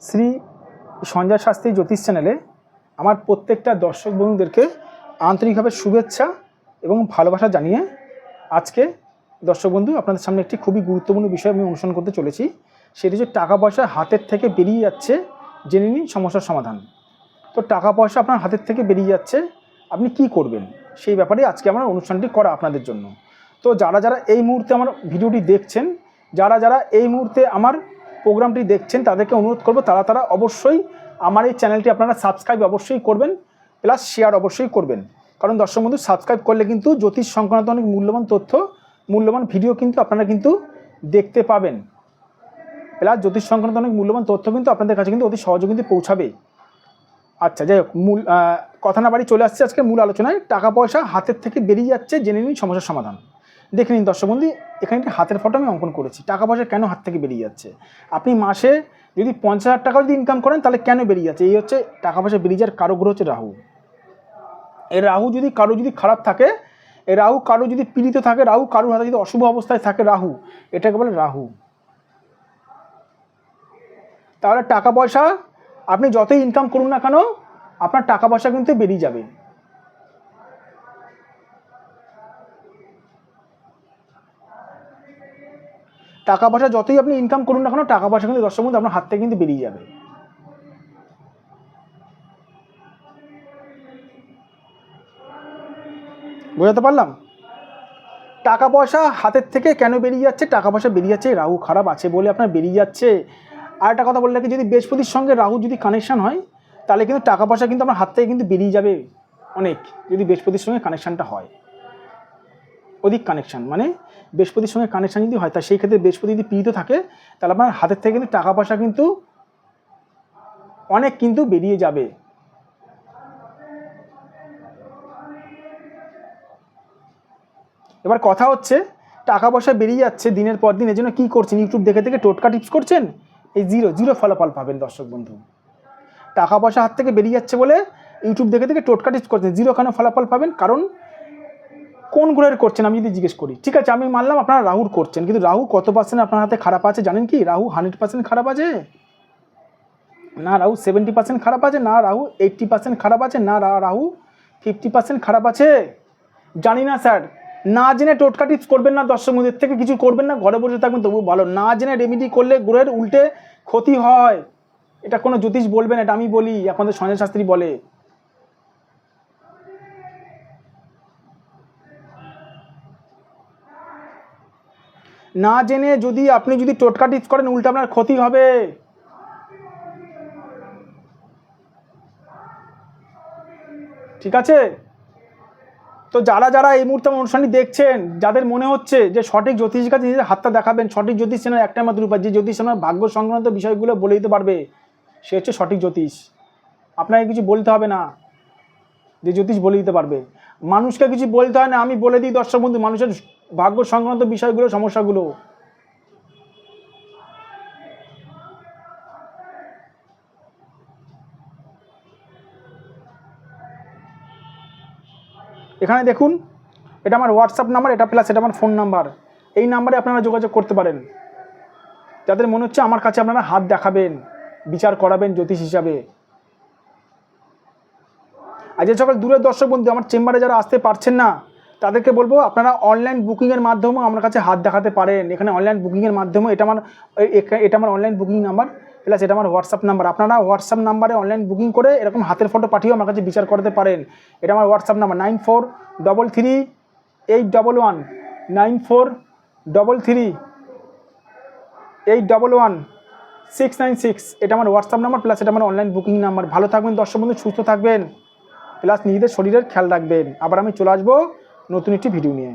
শ্রী সঞ্জয় শাস্ত্রী জ্যোতিষ চ্যানেলে আমার প্রত্যেকটা দর্শক বন্ধুদেরকে আন্তরিকভাবে শুভেচ্ছা এবং ভালোবাসা জানিয়ে আজকে দর্শক বন্ধু আপনাদের সামনে একটি খুবই গুরুত্বপূর্ণ বিষয় আমি অনুসরণ করতে চলেছি। সেটি হচ্ছে টাকা পয়সা হাতের থেকে বেরিয়ে যাচ্ছে, জেনে নিন সমস্যার সমাধান। তো টাকা পয়সা আপনার হাতের থেকে বেরিয়ে যাচ্ছে, আপনি কি করবেন সেই ব্যাপারে আজকে আমার অনুষ্ঠানটি করা আপনাদের জন্য। তো যারা যারা এই মুহূর্তে আমার ভিডিওটি দেখছেন, যারা যারা এই মুহূর্তে আমার প্রোগ্রামটি দেখছেন, তাদেরকে অনুরোধ করব তারা অবশ্যই আমার এই চ্যানেলটি আপনারা সাবস্ক্রাইব অবশ্যই করবেন, প্লাস শেয়ার অবশ্যই করবেন। কারণ দর্শক বন্ধু সাবস্ক্রাইব করলে কিন্তু জ্যোতিষ সংক্রান্ত অনেক মূল্যবান তথ্য, মূল্যবান ভিডিও কিন্তু আপনারা কিন্তু দেখতে পাবেন, প্লাস জ্যোতিষ সংক্রান্ত অনেক মূল্যবান তথ্য কিন্তু আপনাদের কাছে কিন্তু অতি সহজে কিন্তু পৌঁছাবে। আচ্ছা, যাই হোক, মূল কথা না বাড়ি চলে আসছে আজকে মূল আলোচনায়। টাকা পয়সা হাতের থেকে বেরিয়ে যাচ্ছে, জেনে নিন সমস্যার সমাধান। দেখে নিন দর্শক বন্ধু, এখানে একটি হাতের ফটো আমি অঙ্কন করেছি। টাকা পয়সা কেন হাত থেকে বেরিয়ে যাচ্ছে? আপনি মাসে যদি 50,000 টাকা যদি ইনকাম করেন তাহলে কেন বেরিয়ে যাচ্ছে? এই হচ্ছে টাকা পয়সা বেরিয়ে যাওয়ার কারো গ্রহ হচ্ছে রাহু। এই রাহু যদি কারো যদি খারাপ থাকে, এই রাহু কারো যদি পীড়িত থাকে, রাহু কারোর হাতে যদি অশুভ অবস্থায় থাকে রাহু, এটাকে বলে রাহু। তাহলে টাকা পয়সা আপনি যতই ইনকাম করুন না কেন, আপনার টাকা পয়সা কিন্তু বেরিয়ে যাবে। টাকা পয়সা যতই আপনি ইনকাম করুন না কেন, টাকা পয়সা কিন্তু দর্শক বন্ধু আপনার হাত থেকে কিন্তু বেরিয়ে যাবে। বোঝাতে পারলাম? টাকা পয়সা হাতের থেকে কেন বেরিয়ে যাচ্ছে? টাকা পয়সা বেরিয়ে যাচ্ছে রাহু খারাপ আছে বলে আপনার বেরিয়ে যাচ্ছে। আর একটা কথা বলে রাখি, যদি বৃহস্পতির সঙ্গে রাহু যদি কানেকশান হয় তাহলে কিন্তু টাকা পয়সা কিন্তু আপনার হাত থেকে কিন্তু বেরিয়ে যাবে অনেক। যদি বৃহস্পতির সঙ্গে কানেকশানটা হয়, অধিক কানেকশান মানে বৃহস্পতির সঙ্গে কানেকশান যদি হয়, তা সেই ক্ষেত্রে বৃহস্পতি যদি পীড়িত থাকে তাহলে আপনার হাতের থেকে কিন্তু টাকা পয়সা কিন্তু অনেক কিন্তু বেরিয়ে যাবে। এবার কথা হচ্ছে, টাকা পয়সা বেরিয়ে যাচ্ছে দিনের পর দিন, এর জন্য কী করছেন? ইউটিউব দেখে দেখে টোটকা টিপস করছেন, এই জিরো ফলাফল পাবেন দর্শক বন্ধু। টাকা পয়সা হাত থেকে বেরিয়ে যাচ্ছে বলে ইউটিউব দেখে দেখে টোটকা টিপস করছেন, জিরো কেন ফলাফল পাবেন? কারণ কোন গ্রহের করছেন আমি যদি জিজ্ঞেস করি, ঠিক আছে আমি মানলাম আপনারা রাহুর করছেন, কিন্তু রাহু কত পার্সেন্ট আপনার হাতে খারাপ আছে জানেন কি? রাহু 100% খারাপ আছে না, রাহু 70% খারাপ আছে না, রাহু 80% খারাপ আছে না, রাহু 50% খারাপ আছে? জানি না স্যার। না জেনে টোটকা টিপস করবেন না দর্শক বন্ধুদের থেকে কিছু করবেন না, ঘরে বসে থাকবেন তবু ভালো। না জেনে রেমেডি করলে গ্রহের উল্টে ক্ষতি হয়। এটা কোনো জ্যোতিষ বলবেন, এটা আমি বলি, আপনাদের সঞ্জয় শাস্ত্রী বলে। না জেনে যদি আপনি যদি টোটকা টিপস করেন উল্টে আপনার ক্ষতি হবে। ঠিক আছে? তো যারা যারা এই মুহূর্তে আমার অনুষ্ঠানটি দেখছেন, যাদের মনে হচ্ছে যে সঠিক জ্যোতিষের কাছে নিজের হাতটা দেখাবেন, সঠিক জ্যোতিষ চেনার একটাই মাত্র উপায়, যে জ্যোতিষ আমার ভাগ্য সংক্রান্ত বিষয়গুলো বলে দিতে পারবে, সে হচ্ছে সঠিক জ্যোতিষ। আপনাকে কিছু বলতে হবে না, যে জ্যোতিষ বলে দিতে পারবে। মানুষকে কিছু বলতে হয় না, আমি বলে দিই দর্শক বন্ধু মানুষের ভাগ্য সংক্রান্ত বিষয়গুলো, সমস্যাগুলো। এখানে দেখুন, এটা আমার হোয়াটসঅ্যাপ নাম্বার, এটা প্লাস এটা আমার ফোন নাম্বার। এই নাম্বারে আপনারা যোগাযোগ করতে পারেন। যাদের মনে হচ্ছে আমার কাছে আপনারা হাত দেখাবেন, বিচার করাবেন জ্যোতিষ হিসাবে। আর যে সকল দূরের দর্শক বন্ধু আমার চেম্বারে যারা আসতে পারছেন না, তাদেরকে বলবো আপনারা অনলাইন বুকিংয়ের মাধ্যমেও আমার কাছে হাত দেখাতে পারেন। এখানে অনলাইন বুকিংয়ের মাধ্যমে, এটা আমার অনলাইন বুকিং নাম্বার, প্লাস এটা আমার হোয়াটসঅ্যাপ নাম্বার। আপনারা হোয়াটসঅ্যাপ নাম্বারে অনলাইন বুকিং করে এরকম হাতের ফটো পাঠিয়েও আমার কাছে বিচার করতে পারেন। এটা আমার হোয়াটসঅ্যাপ নাম্বার 943381 943381 এটা আমার হোয়াটসঅ্যাপ নাম্বার, প্লাস এটা আমার অনলাইন বুকিং নাম্বার। ভালো থাকবেন দর্শক বন্ধু, সুস্থ থাকবেন, প্লাস নিজেদের শরীরের খেয়াল রাখবেন। আবার আমি চলে আসবো নতুন একটি ভিডিও নিয়ে।